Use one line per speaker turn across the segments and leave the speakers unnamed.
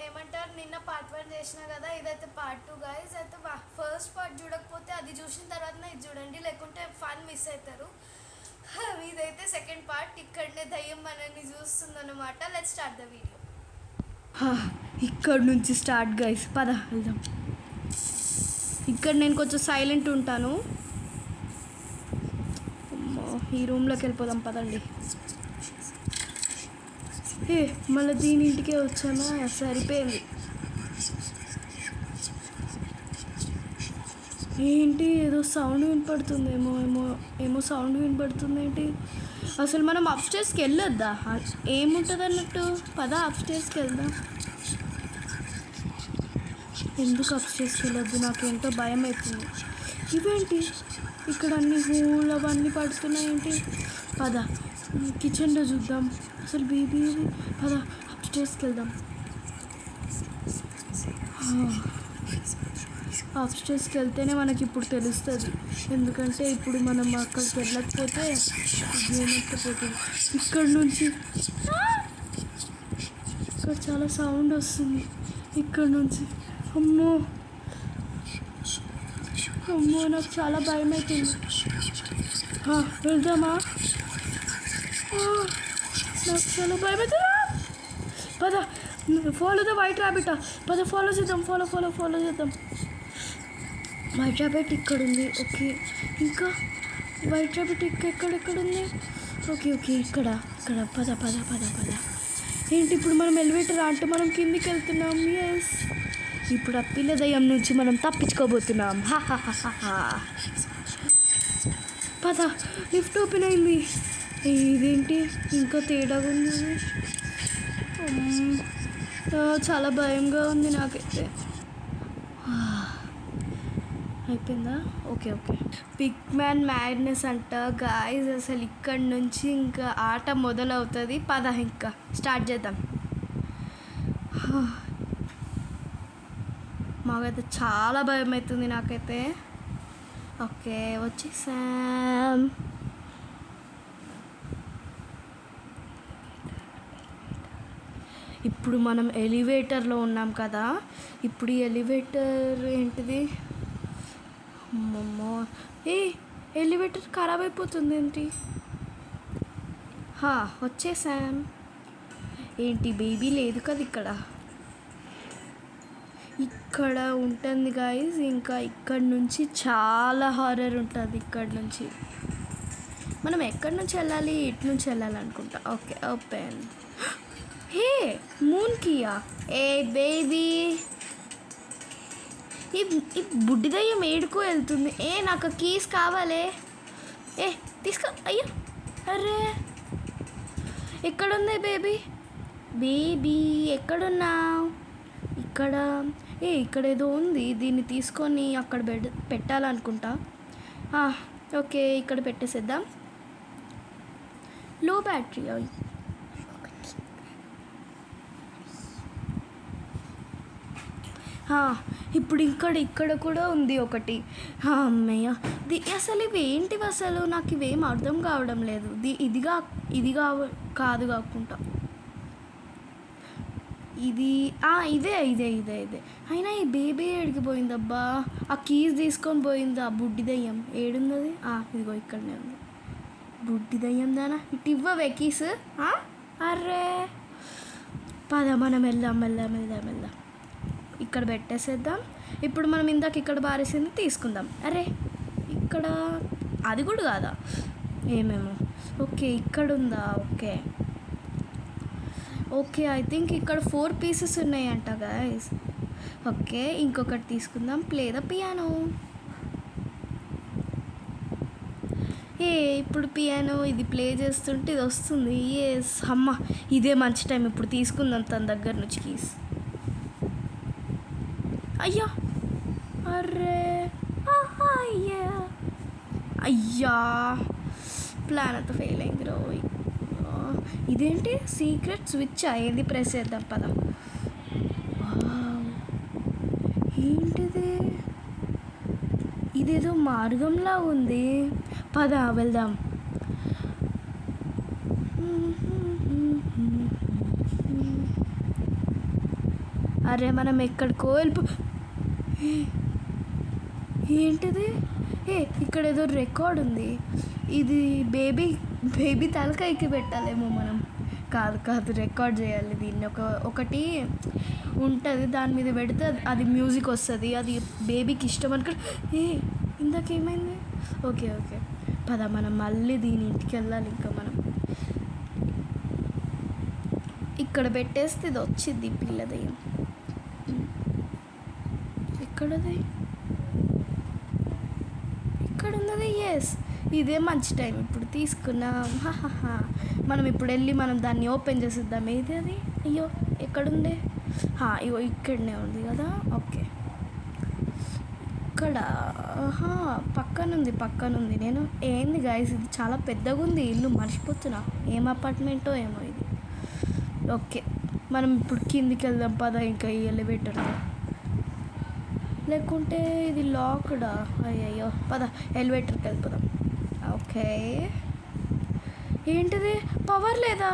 ఏమంటారు నిన్న పార్ట్ 1 చేసినా కదా, ఇదైతే పార్ట్ 2 గైస్. అయితే ఫస్ట్ పార్ట్ చూడకపోతే అది చూసిన తర్వాత ఇది చూడండి, లేకుంటే ఫన్ మిస్ అవుతారు. ఇదైతే సెకండ్ పార్ట్. ఇక్కడనే దయ్యం మనల్ని చూస్తుందన్నమాట. Let's start the video. ఇక్కడ నుంచి స్టార్ట్ గైస్, పద వెళ్దాం. ఇక్కడ నేను కొంచెం సైలెంట్ ఉంటాను. ఈ రూమ్లోకి వెళ్ళిపోదాం పదండి. మళ్ళీ దీని ఇంటికే వచ్చానా, సరిపోయింది. ఏంటి ఏదో సౌండ్ వినపడుతుంది, ఏమో సౌండ్ వినపడుతుంది ఏంటి. అసలు మనం అప్స్టేర్స్కి వెళ్ళొద్దా? ఏముంటుంది అన్నట్టు, పద అప్స్టేర్స్కి వెళ్దాం. ఎందుకు అప్స్టేర్స్కి వెళ్ళొద్దు, నాకేంటో భయం అవుతుంది. ఇవేంటి ఇక్కడ అన్ని హోల్ అవన్నీ పడుతున్నాయేంటి. పద కిచెన్లో చూద్దాం. అసలు బేబీ పద అప్స్టేర్స్కి వెళ్దాం. అప్స్టేర్స్కి వెళ్తేనే మనకి ఇప్పుడు తెలుస్తుంది, ఎందుకంటే ఇప్పుడు మనం అక్కడికి వెళ్ళకపోతే ఏమకపోతుంది. ఇక్కడ నుంచి ఇక్కడ చాలా సౌండ్ వస్తుంది ఇక్కడ నుంచి. అమ్మో అమ్మో నాకు చాలా భయం అవుతుంది. వెళ్దామా? నాకు చాలా భయం అవుతుంది. పద ఫాలో ద వైట్ ర్యాబిట్. పద ఫాలో చేద్దాం, ఫాలో చేద్దాం. వైట్ ర్యాబిట్ ఇక్కడ ఉంది. ఓకే, ఇంకా వైట్ ర్యాబిట్ ఎక్కడెక్కడ ఉంది? ఓకే ఇక్కడ పద. ఏంటి ఇప్పుడు మనం ఎలివేటర్ అంటే మనం కిందికి వెళ్తున్నాం. ఎస్, ఇప్పుడు ఆ పిల్ల దయ్యం నుంచి మనం తప్పించుకోబోతున్నాం. పద, లిఫ్ట్ ఓపెన్ అయింది. ఇదేంటి ఇంకా తేడాగా ఉంది. చాలా భయంగా ఉంది నాకైతే. అయిపోయిందా? ఓకే పిగ్ మ్యాన్ మ్యాడ్నెస్ అంట గాయస్. అసలు ఇక్కడి నుంచి ఇంకా ఆట మొదలవుతుంది. పద ఇంకా స్టార్ట్ చేద్దాం. మాకైతే చాలా భయం అవుతుంది నాకైతే. ఓకే వచ్చేసాం. ఇప్పుడు మనం ఎలివేటర్లో ఉన్నాం కదా. ఇప్పుడు ఈ ఎలివేటర్ ఏంటిది? అమ్మమ్మో, ఎలివేటర్ ఖరాబ్ అయిపోతుంది ఏంటి. వచ్చేసాం. ఏంటి బేబీ లేదు కదా ఇక్కడ ఉంటుంది గాయస్. ఇంకా ఇక్కడ నుంచి చాలా హారర్ ఉంటుంది. ఇక్కడ నుంచి మనం ఎక్కడి నుంచి వెళ్ళాలి? ఇటు నుంచి వెళ్ళాలనుకుంటా. Okay open. మూన్ కియా. బేబీ, ఈ బుడ్డి దయ్యం ఏడుకో వెళ్తుంది. నాకు కీస్ కావాలి. తీసుకో. అయ్యో, అరే ఎక్కడుంది బేబీ ఎక్కడున్నావు? ఇక్కడ ఏదో ఉంది. దీన్ని తీసుకొని అక్కడ పెట్టాలనుకుంటా. ఓకే ఇక్కడ పెట్టేసేద్దాం. లో బ్యాటరీ. ఇప్పుడు ఇక్కడ కూడా ఉంది ఒకటి. అమ్మయ్య, అసలు ఇవి ఏంటివి? అసలు నాకు ఇవేం అర్థం కావడం లేదు. ఇది కాదు కాకుండా ఇదే. అయినా ఈ బేబీ ఏడికి పోయిందబ్బా? ఆ కీస్ తీసుకొని పోయింది ఆ బుడ్డి దయ్యం. ఏడుంది? ఇదిగో ఇక్కడనే ఉంది. బుడ్డి దయ్యం దానా, ఇటు ఇవ్వవే కీస్. అర్రే పద మనం వెళ్దాం. ఇక్కడ పెట్టేసేద్దాం. ఇప్పుడు మనం ఇందాక ఇక్కడ బారేసింది తీసుకుందాం. అరే ఇక్కడ అది కూడా కాదా? ఏమేమో. ఓకే ఇక్కడ ఉందా? ఓకే ఐ థింక్ ఇక్కడ 4 పీసెస్ ఉన్నాయంట గైస్. ఓకే ఇంకొకటి తీసుకుందాం. Play the piano. ఇప్పుడు పియానో ఇది ప్లే చేస్తుంటే ఇది వస్తుంది. ఎస్, అమ్మ ఇదే మంచి టైం. ఇప్పుడు తీసుకుందాం తన దగ్గర నుంచి కీస్. అయ్యా, అర్రే అయ్యా, ప్లాన్ అంతా ఫెయిల్ అయింది రోయ్. ఇదేంటి సీక్రెట్ స్విచ్? ఏంది? ప్రెస్ చేద్దాం పద. ఏంటిది? ఇదేదో మార్గంలా ఉంది. పద వెళ్దాం. అరే మనం ఎక్కడికో ఏంటిది? ఇక్కడ ఏదో రికార్డ్ ఉంది. ఇది బేబీ తలకాయకి పెట్టాలేమో మనం. కాదు రికార్డ్ చేయాలి దీన్ని. ఒకటి ఉంటుంది, దాని మీద పెడితే అది మ్యూజిక్ వస్తుంది. అది బేబీకి ఇష్టం అనుకో. ఇందాకేమైంది? ఓకే పద, మనం మళ్ళీ దీని ఇంటికి వెళ్ళాలి. ఇంకా మనం ఇక్కడ పెట్టేస్తే ఇది వచ్చింది పిల్లదయ్యం. ఎక్కడది? ఇక్కడ ఉన్నది. ఇదే మంచి టైం ఇప్పుడు తీసుకున్నాం. మనం ఇప్పుడు వెళ్ళి మనం దాన్ని ఓపెన్ చేసేద్దాం. ఏది అది? అయ్యో ఎక్కడుండే? ఇగో ఇక్కడనే ఉంది కదా. ఓకే, ఇక్కడ పక్కనుంది. నేను ఏంది గైస్, ఇది చాలా పెద్దగా ఉంది ఇల్లు. మర్చిపోతున్నా ఏం అపార్ట్మెంటో ఏమో ఇది. ఓకే, మనం ఇప్పుడు కిందికి వెళ్దాం పద. ఇంకా ఈ ఎలివేటర్ లేకుంటే ఇది లాక్డా? అయ్యయ్యో, పద ఎలివేటర్కి వెళ్ళిపోదాం. ఓకే, ఏంటిది? పవర్ లేదా?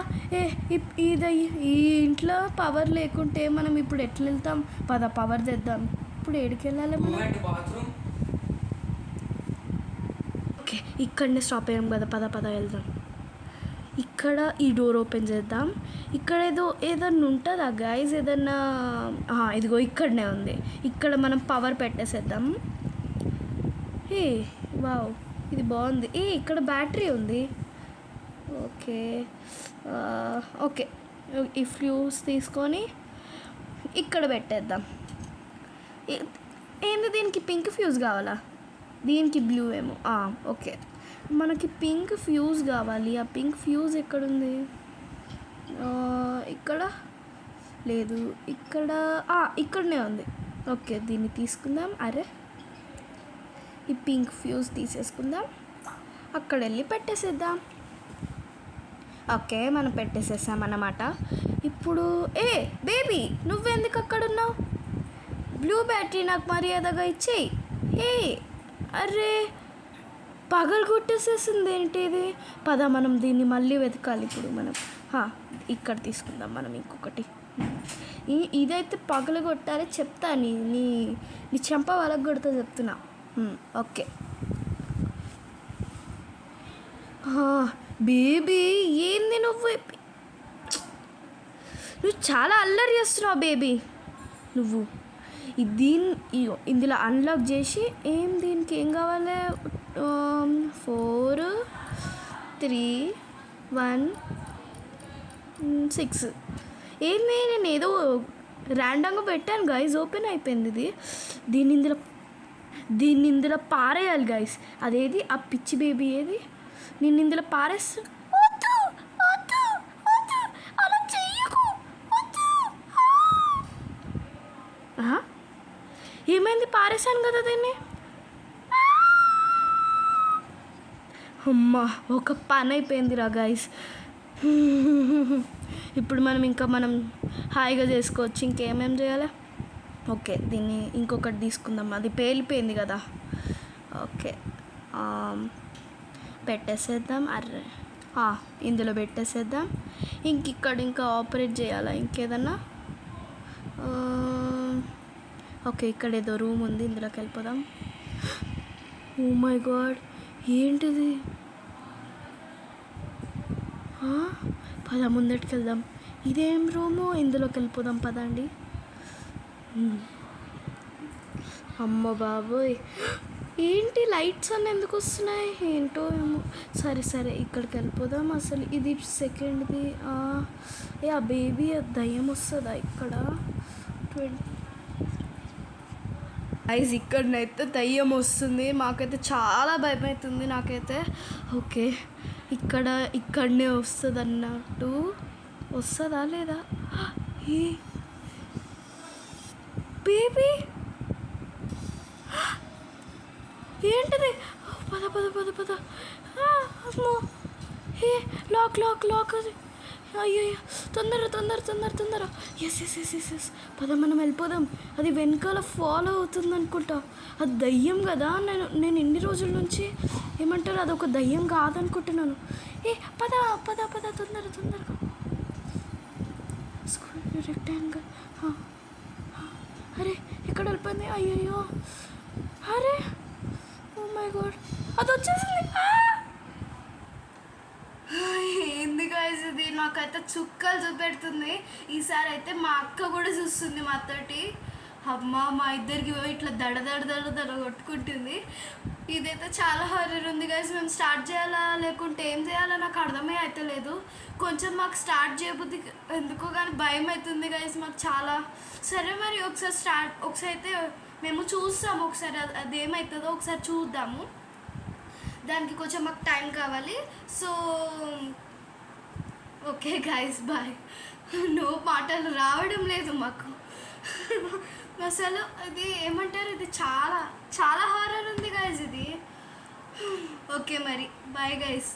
ఈ ఇంట్లో పవర్ లేకుంటే మనం ఇప్పుడు ఎట్లా వెళ్తాం? పద పవర్ తెద్దాం. ఇప్పుడు ఏడికి వెళ్ళాలి మనం? ఓకే, ఇక్కడనే స్టాప్ అయ్యాం కదా. పద వెళ్దాం. ఇక్కడ ఈ డోర్ ఓపెన్ చేద్దాం. ఇక్కడ ఏదన్నా ఉంటుందా గైజ్? ఏదన్నా? ఇదిగో ఇక్కడనే ఉంది. ఇక్కడ మనం పవర్ పెట్టేసేద్దాం. వావ్, ఇది బాగుంది. ఇక్కడ బ్యాటరీ ఉంది. ఓకే, ఈ ఫ్యూజ్ తీసుకొని ఇక్కడ పెట్టేద్దాం. ఏంది దీనికి పింక్ ఫ్యూజ్ కావాలా? దీనికి బ్లూ ఏమో. ఓకే, మనకి పింక్ ఫ్యూజ్ కావాలి. ఆ పింక్ ఫ్యూజ్ ఎక్కడుంది? ఇక్కడ లేదు. ఇక్కడనే ఉంది. ఓకే, దీన్ని తీసుకుందాం. అరే, ఈ పింక్ ఫ్యూజ్ తీసేసుకుందాం. అక్కడ వెళ్ళి పెట్టేసేద్దాం. ఓకే, మనం పెట్టేసేసాం అన్నమాట. ఇప్పుడు బేబీ, నువ్వెందుకు అక్కడ ఉన్నావు? బ్లూ బ్యాటరీ నాకు మర్యాదగా ఇచ్చేయి. అరే, పగలు కొట్టేసేసింది ఏంటి ఇది? పద, మనం దీన్ని మళ్ళీ వెతకాలి. ఇప్పుడు మనం ఇక్కడ తీసుకుందాం మనం ఇంకొకటి. ఇదైతే పగలు కొట్టాలి. చెప్తా, నీ చెంప వాళ్ళకి కొడతా చెప్తున్నా. ఓకే, బేబీ ఏంది నువ్వు చాలా అల్లరి చేస్తున్నావు బేబీ. నువ్వు ఇందులో అన్లాక్ చేసి దీనికి ఏం కావాలి? 4 3 1 6. నేను ఏదో ర్యాండమ్గా పెట్టాను గైజ్. ఓపెన్ అయిపోయింది ఇది. దీన్ని ఇందులో పారేయాలి గైజ్. అదేది ఆ పిచ్చి బేబీ? ఏది? నేను ఇందులో పారేస్తా. అలా చెయ్యకు. ఏమైంది? పారేసాను కదా దీన్ని. అమ్మా, ఒక పని అయిపోయిందిరా గైస్. ఇప్పుడు మనం హాయిగా చేసుకోవచ్చు. ఇంకేమేం చేయాలి? ఓకే, దీన్ని ఇంకొకటి తీసుకుందాం. అది పేలిపోయింది కదా. ఓకే, పెట్టేసేద్దాం. అర్రే, ఇందులో పెట్టేసేద్దాం. ఇంకా ఆపరేట్ చేయాలా ఇంకేదన్నా? ఓకే, ఇక్కడ ఏదో రూమ్ ఉంది. ఇందులోకి వెళ్ళిపోదాం. ఓ మై గాడ్, ఏంటిది? పద, ముందటికి వెళ్దాం. ఇదేం రూము? ఇందులోకి వెళ్ళిపోదాం పదండి. అమ్మ బాబోయ్, ఏంటి లైట్స్ అన్నీ ఎందుకు వస్తున్నాయి? ఏంటో ఏమో. సరే ఇక్కడికి వెళ్ళిపోదాం. అసలు ఇది సెకండ్ది. ఆ బేబీ దయ్యం వస్తుందా ఇక్కడ? ఐజ్ ఇక్కడనైతే దయ్యం వస్తుంది. మాకైతే చాలా భయం అవుతుంది నాకైతే. ఓకే, ఇక్కడనే వస్తుంది అన్నట్టు. వస్తుందా లేదా? బేబీ ఏంటిది? పద. అమ్మో, లాక్ అది. అయ్యో, తొందర. ఎస్. పద, మనం వెళ్ళిపోదాం. అది వెనకాల ఫాలో అవుతుంది అనుకుంటా. అది దయ్యం కదా. నేను ఇన్ని రోజుల నుంచి ఏమంటారు, అదొక దయ్యం కాదనుకుంటున్నాను. పద తొందరగా. రెక్టాంగిల్ అయ్యయ్యో అరే ఓ మై గాడ్ అది వచ్చేసింది. ఏంది గాయ్స్ ఇది, నాకైతే చుక్కలు చూపెడుతుంది. ఈసారి అయితే మా అక్క కూడా చూస్తుంది మాతోటి. అమ్మ మా ఇద్దరికి ఇట్లా దడ దడ దడ దడ కొట్టుకుంటుంది. ఇదైతే చాలా హారర్ ఉంది గైస్. మేము స్టార్ట్ చేయాలా లేకుంటే ఏం చేయాలా నాకు అర్థమే అయితే లేదు. కొంచెం మాకు స్టార్ట్ చేయబుద్ది ఎందుకో కానీ భయం అవుతుంది గైస్ మాకు చాలా. సరే మరి ఒకసారి అయితే మేము చూస్తాము, ఒకసారి అదేమవుతుందో ఒకసారి చూద్దాము. దానికి కొంచెం మాకు టైం కావాలి. So okay guys bye. No మాటలు రావడం లేదు మాకు అసలు. ఇది ఏమంటారు, ఇది చాలా చాలా హారర్ ఉంది గైస్ ఇది. ఓకే మరి బాయ్ గైస్.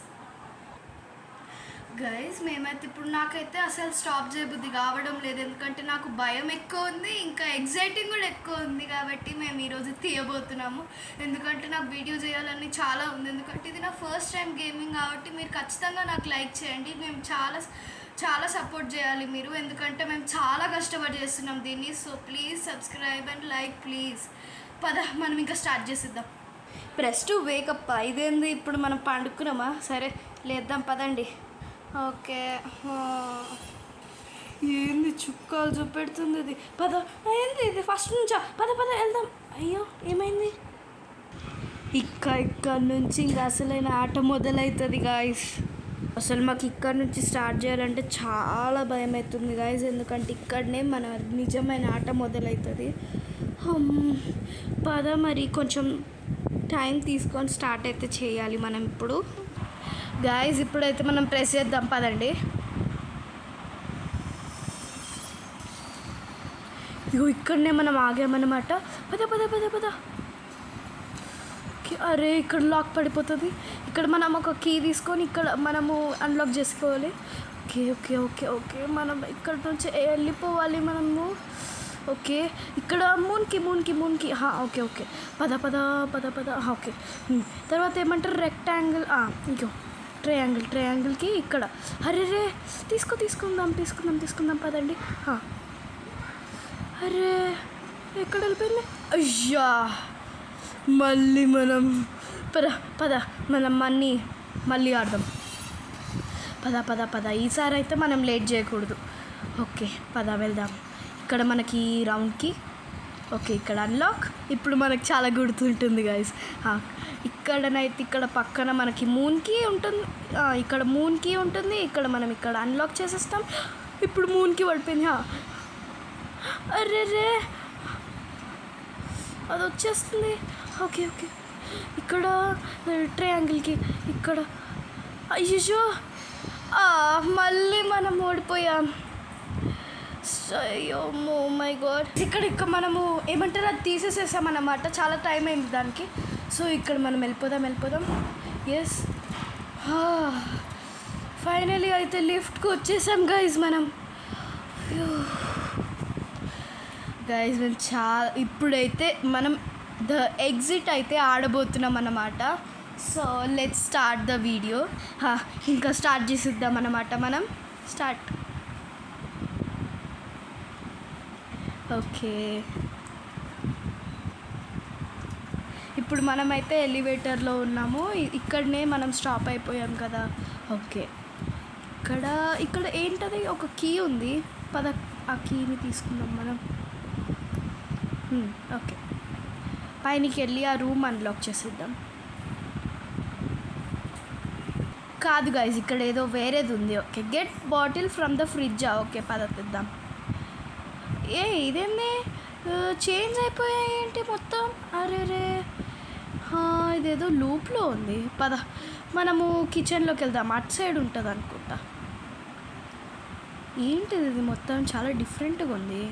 గైస్ మేమైతే ఇప్పుడు నాకైతే అసలు స్టాప్ చేయబుద్ధి కావడం లేదు, ఎందుకంటే నాకు భయం ఎక్కువ ఉంది, ఇంకా ఎగ్జైటింగ్ కూడా ఎక్కువ ఉంది. కాబట్టి మేము ఈరోజు తీయబోతున్నాము, ఎందుకంటే నాకు వీడియో చేయాలని చాలా ఉంది. ఎందుకంటే ఇది నా ఫస్ట్ టైం గేమింగ్ కాబట్టి మీరు ఖచ్చితంగా నాకు లైక్ చేయండి. మేము చాలా చాలా సపోర్ట్ చేయాలి మీరు, ఎందుకంటే మేము చాలా కష్టపడి చేస్తున్నాం దీన్ని. So please subscribe and like please. పద మనం ఇంకా స్టార్ట్ చేసిద్దాం. Press to wake up. ఇదేంది ఇప్పుడు మనం పండుకున్నామా? సరే లేద్దాం పదండి. ఓకే ఏంది చుక్కలు చూపెడుతుంది ఇది. పద ఏంది ఇది ఫస్ట్ నుంచా? పద పద వెళ్దాం. అయ్యో ఏమైంది? ఇక్కడ నుంచి ఇంకా అసలైన ఆట మొదలవుతుంది గాయస్. అసలు మాకు ఇక్కడ నుంచి స్టార్ట్ చేయాలంటే చాలా భయం అవుతుంది గాయస్, ఎందుకంటే ఇక్కడనే మన నిజమైన ఆట మొదలవుతుంది. పద మరి కొంచెం టైం తీసుకొని స్టార్ట్ అయితే చేయాలి మనం ఇప్పుడు. గాయస్ ఇప్పుడైతే మనం ప్రెస్ చేద్దాం పదండి. ఇగో ఇక్కడనే మనం ఆగామన్నమాట. పద పద పద పద. అరే ఇక్కడ లాక్ పడిపోతుంది. ఇక్కడ మనం ఒక కీ తీసుకొని ఇక్కడ మనము అన్లాక్ చేసుకోవాలి. ఓకే ఓకే ఓకే ఓకే మనం ఇక్కడ నుంచి వెళ్ళిపోవాలి మనము. ఓకే ఇక్కడ మూన్కి ఓకే ఓకే పద పద పద పద. ఓకే తర్వాత ఏమంటారు రెక్టాంగిల్, ఇంకో ట్రయాంగిల్కి ఇక్కడ. అరే రే తీసుకుందాం పదండి. అరే ఎక్కడ వెళ్ళిపోయింది? అయ్యా మళ్ళీ మనం పద మనం మళ్ళీ ఆడదాం. పద ఈసారి అయితే మనం లేట్ చేయకూడదు. ఓకే పద వెళ్దాం. ఇక్కడ మనకి రౌండ్కి ఓకే ఇక్కడ అన్లాక్. ఇప్పుడు మనకు చాలా గుర్తుంటుంది గైస్. ఇక్కడనైతే ఇక్కడ పక్కన మనకి మూన్కి ఉంటుంది, ఇక్కడ మూన్కి ఉంటుంది. ఇక్కడ మనం ఇక్కడ అన్లాక్ చేసేస్తాం. ఇప్పుడు మూన్కి పడిపోయింది. అరే రే అది వచ్చేస్తుంది. ఓకే ఓకే ఇక్కడ ట్రయాంగిల్కి ఇక్కడ. అయ్యో మళ్ళీ మనం ఓడిపోయాం. అయ్యో ఓ మై గాడ్. ఇక్కడ మనము ఏమంటారు అది తీసేసేసామన్నమాట, చాలా టైం అయింది దానికి. సో ఇక్కడ మనం వెళ్ళిపోదాం. ఎస్ ఫైనలీ అయితే లిఫ్ట్కి వచ్చేసాం గైజ్ మనం. గైజ్ మేము ఇప్పుడైతే మనం ద ఎగ్జిట్ అయితే ఆడబోతున్నాం అన్నమాట. So let's start the video. ఇంకా స్టార్ట్ చేసిద్దాం అన్నమాట మనం. స్టార్ట్. ఓకే ఇప్పుడు మనమైతే ఎలివేటర్లో ఉన్నాము. ఇక్కడనే మనం స్టాప్ అయిపోయాం కదా. ఓకే ఇక్కడ ఏంటది ఒక కీ ఉంది. పద ఆ కీని తీసుకుందాం మనం. ఓకే పైనకి వెళ్ళి ఆ రూమ్ అన్లాక్ చేసేద్దాం. కాదు గైజ్ ఇక్కడ ఏదో వేరేది ఉంది. Okay get bottle from the fridge. Okay పద తెద్దాం. ఇదేంది చేంజ్ అయిపోయాయి ఏంటి మొత్తం? అరే రే ఇదేదో లూప్లో ఉంది. పద మనము కిచెన్లోకి వెళ్దాం, అటు సైడ్ ఉంటుంది అనుకుంటా. ఏంటిది ఇది మొత్తం చాలా డిఫరెంట్గా ఉంది.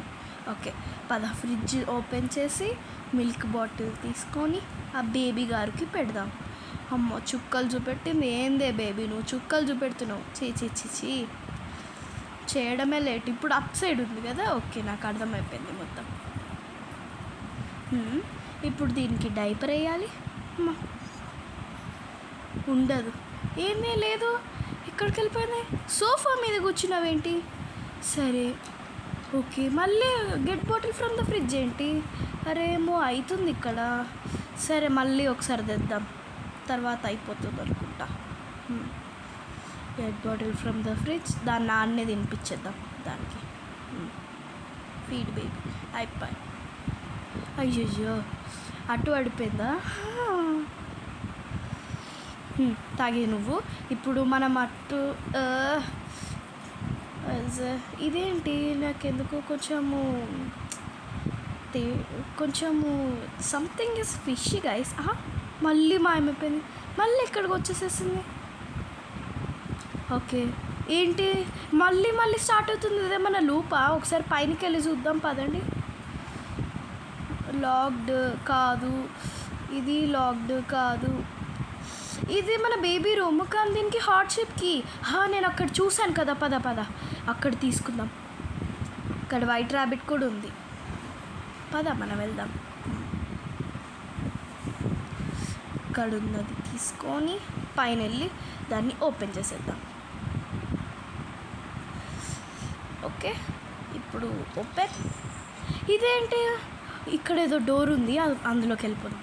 ఓకే పద ఫ్రిడ్జ్ ఓపెన్ చేసి మిల్క్ బాటిల్ తీసుకొని ఆ బేబీ గారికి పెడదాం. అమ్మో చుక్కలు చూపెట్టింది. ఏందే బేబీ నువ్వు చుక్కలు చూపెడుతున్నావు? చీ చేయడమే లేట్. ఇప్పుడు అప్ సైడ్ ఉంది కదా. ఓకే నాకు అర్థమైపోయింది మొత్తం. ఇప్పుడు దీనికి డైపర్ వేయాలి. ఉండదు. ఏంది లేదు, ఇక్కడికి వెళ్ళిపోయింది. సోఫా మీద కూర్చున్నావేంటి? సరే ఓకే, మళ్ళీ get bottle from the fridge ఏంటి? అరే ఏమో అవుతుంది ఇక్కడ. సరే మళ్ళీ ఒకసారి తెద్దాం, తర్వాత అయిపోతుంది అనుకుంటా. Get bottle from the fridge, దాన్ని నాన్నే తినిపించేద్దాం దానికి. ఫీడ్ బేబీ అయిపోయి. అయ్యో అటు అడిపోయిందా? తాగే నువ్వు. ఇప్పుడు మనం అటు ఇదేంటి నాకెందుకు కొంచెము సంథింగ్ ఇస్ ఫిష్ గైస్. మళ్ళీ మాయమైపోయింది, మళ్ళీ ఇక్కడికి వచ్చేసేసింది. ఓకే ఏంటి మళ్ళీ స్టార్ట్ అవుతుంది, ఇదేమన్నా లూపా? ఒకసారి పైనకి వెళ్ళి చూద్దాం పదండి. లాక్డ్ కాదు, ఇది లాక్డ్ కాదు, ఇది మన బేబీ రూమ్. కానీ దీనికి హాట్ షిప్కి నేను అక్కడ చూశాను కదా, పద అక్కడ తీసుకుందాం. ఇక్కడ వైట్ ర్యాబిట్ కూడా ఉంది, పద మనం వెళ్దాం. ఇక్కడ ఉన్నది తీసుకొని పైన వెళ్ళి దాన్ని ఓపెన్ చేసేద్దాం. ఓకే ఇప్పుడు ఓపెన్. ఇదేంటి ఇక్కడ ఏదో డోర్ ఉంది, అందులోకి వెళ్ళిపోదాం.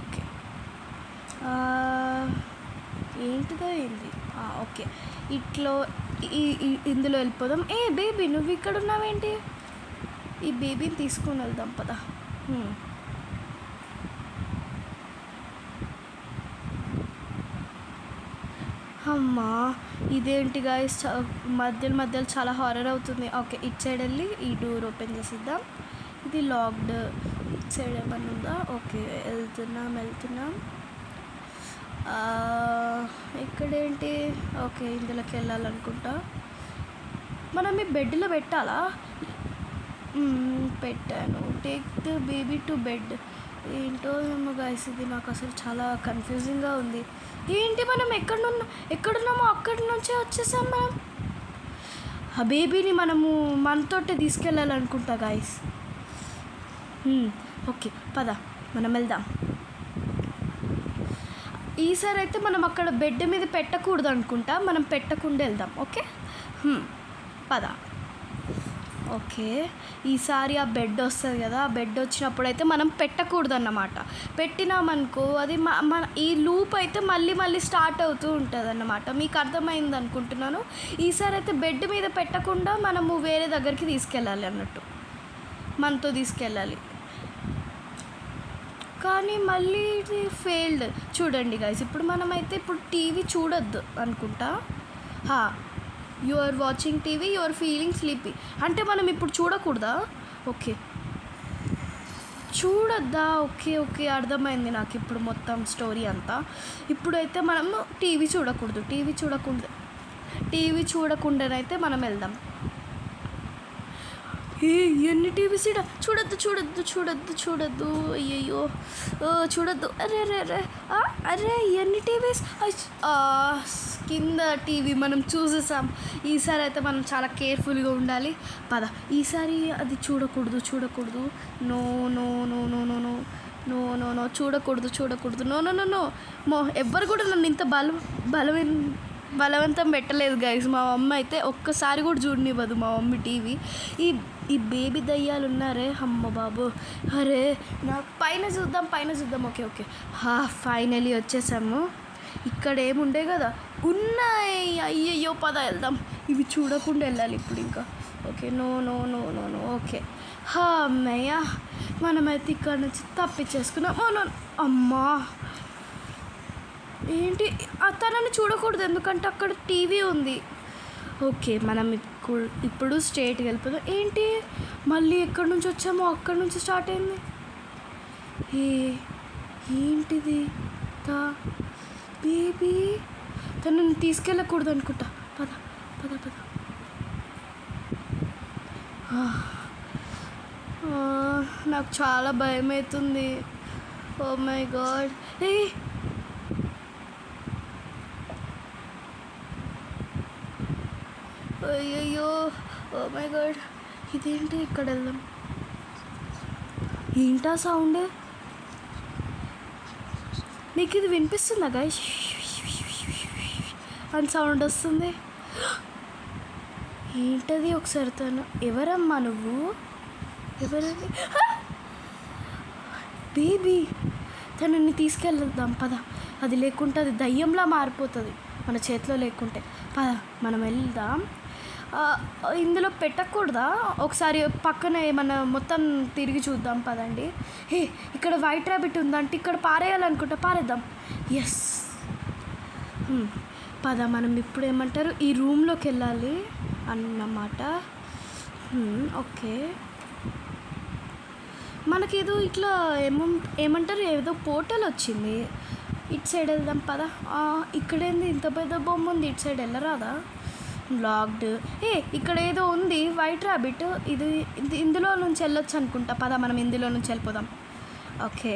ఓకే ఏంటిదో ఏంది? ఓకే ఇట్లో ఇందులో వెళ్ళిపోదాం. బేబీ నువ్వు ఇక్కడ ఉన్నావేంటి? ఈ బేబీని తీసుకొని వెళ్దాం పద. అమ్మా ఇదేంటి గాయస్, మధ్యలో చాలా హారర్ అవుతుంది. ఓకే ఇటు సైడ్ వెళ్ళి ఈ డోర్ ఓపెన్ చేసిద్దాం. ఇది లాక్డ్, ఇటు సైడ్ ఏమన్నా ఉందా? ఓకే వెళ్తున్నాం. ఇక్కడేంటి? ఓకే ఇందులోకి వెళ్ళాలనుకుంటా. మనం ఈ బెడ్లో పెట్టాలా? పెట్టాను. Take the baby to bed. ఏంటో ఏమో గైస్, ఇది నాకు అసలు చాలా కన్ఫ్యూజింగ్గా ఉంది. ఏంటి మనం ఎక్కడున్నామో అక్కడి నుంచే వచ్చేసాం మనం. ఆ బేబీని మనతోటే తీసుకెళ్ళాలనుకుంటా గైస్. ఓకే పద మనం వెళ్దాం. ఈసారి అయితే మనం అక్కడ బెడ్ మీద పెట్టకూడదు అనుకుంటా, మనం పెట్టకుండా వెళ్దాం. ఓకే పద. ఓకే ఈసారి ఆ బెడ్ వస్తుంది కదా, ఆ బెడ్ వచ్చినప్పుడు అయితే మనం పెట్టకూడదు అన్నమాట. పెట్టినామనుకో అది మన ఈ లూప్ అయితే మళ్ళీ స్టార్ట్ అవుతూ ఉంటుంది అన్నమాట. మీకు అర్థమైంది అనుకుంటున్నాను. ఈసారి అయితే బెడ్ మీద పెట్టకుండా మనము వేరే దగ్గరికి తీసుకెళ్ళాలి అన్నట్టు, మనతో తీసుకెళ్ళాలి. కానీ మళ్ళీ ఇది ఫెయిల్డ్. చూడండి గైస్, ఇప్పుడు టీవీ చూడొద్దు అనుకుంటా. You are watching TV, you are feeling sleepy అంటే మనం ఇప్పుడు చూడకూడదా? ఓకే చూడొద్దా? ఓకే అర్థమైంది నాకు ఇప్పుడు మొత్తం స్టోరీ అంతా. ఇప్పుడైతే మనము టీవీ చూడకుండానైతే మనం వెళ్దాం. ఎన్ని టీవీస్ ఇడ చూడొద్దు అయ్యయ్యో చూడొద్దు. అరే ఎన్ని టీవీస్ కింద టీవీ మనం చూసేసాం. ఈసారి అయితే మనం చాలా కేర్ఫుల్గా ఉండాలి. పద ఈసారి అది చూడకూడదు. నో చూడకూడదు. నో ఎవ్వరు కూడా నన్ను ఇంత బలవంతం పెట్టలేదు గైస్. మా మమ్మీ అయితే ఒక్కసారి కూడా చూడనివ్వదు మా మమ్మీ టీవీ. ఈ బేబీ దయ్యాలు ఉన్నారే, అమ్మ బాబు. అరే నాకు పైన చూద్దాం. ఓకే ఫైనలీ వచ్చేసాము. ఇక్కడ ఏముండే కదా, ఉన్నాయి. అయ్యయ్యో పద వెళ్దాం. ఇవి చూడకుండా వెళ్ళాలి ఇప్పుడు ఇంకా. ఓకే నో ఓకే అమ్మయ్య మనమైతే ఇక్కడ నుంచి తప్పించేసుకున్నాం. అమ్మా ఏంటి తనని చూడకూడదు ఎందుకంటే అక్కడ టీవీ ఉంది. ఓకే మనం ఇప్పుడు స్ట్రేట్గా వెళ్ళిపోదాం. ఏంటి మళ్ళీ ఎక్కడి నుంచి వచ్చామో అక్కడి నుంచి స్టార్ట్ అయింది. ఏంటిది? బేబీ తనని తీసుకెళ్ళకూడదు అనుకుంటా. పద నాకు చాలా భయం అవుతుంది. Oh my god. అయ్యయ్యో ఓ మై గాడ్. ఇదేంటి ఇక్కడ వెళ్దాం. ఏంటా సౌండ్? మీకు ఇది వినిపిస్తుందా గైస్? అని సౌండ్ వస్తుంది. ఏంటది ఒకసారి తను ఎవరమ్మా నువ్వు ఎవరని బేబీ తనని తీసుకెళ్దాం పద అది లేకుంటే అది దయ్యంలా మారిపోతుంది మన చేతిలో లేకుంటే పద మనం వెళ్దాం ఇందులో పెట్టకూడదా ఒకసారి పక్కన ఏమన్నా మొత్తం తిరిగి చూద్దాం పదండి హే ఇక్కడ వైట్ ర్యాబిట్ ఉందంటే ఇక్కడ పారేయాలనుకుంటా పారేద్దాం ఎస్ పద మనం ఇప్పుడు ఏమంటారు ఈ రూమ్లోకి వెళ్ళాలి అన్నమాట ఓకే మనకేదో ఇట్లా ఏమంటారు ఏదో పోర్టల్ వచ్చింది ఇటు సైడ్ వెళ్దాం పద ఇక్కడేంది ఇంత పెద్ద బొమ్మ ఉంది ఇటు సైడ్ వెళ్ళరాదా లాక్డ్ ఇక్కడ ఏదో ఉంది వైట్ ర్యాబిట్ ఇది ఇందులో నుంచి వెళ్ళొచ్చు అనుకుంటా పద మనం ఇందులో నుంచి వెళ్ళిపోదాం ఓకే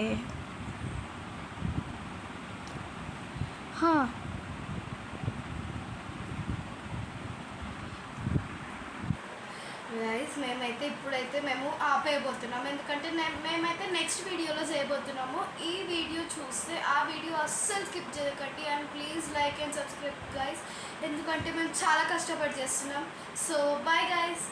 గైస్ మేమైతే ఇప్పుడైతే మేము ఆపేయబోతున్నాము ఎందుకంటే మేమైతే నెక్స్ట్ వీడియోలో చేయబోతున్నాము ఈ వీడియో చూస్తే ఆ వీడియో అస్సలు స్కిప్ చేయకండి and please like and subscribe guys ఎందుకంటే మేము చాలా కష్టపడి చేస్తున్నాం సో బాయ్ గైస్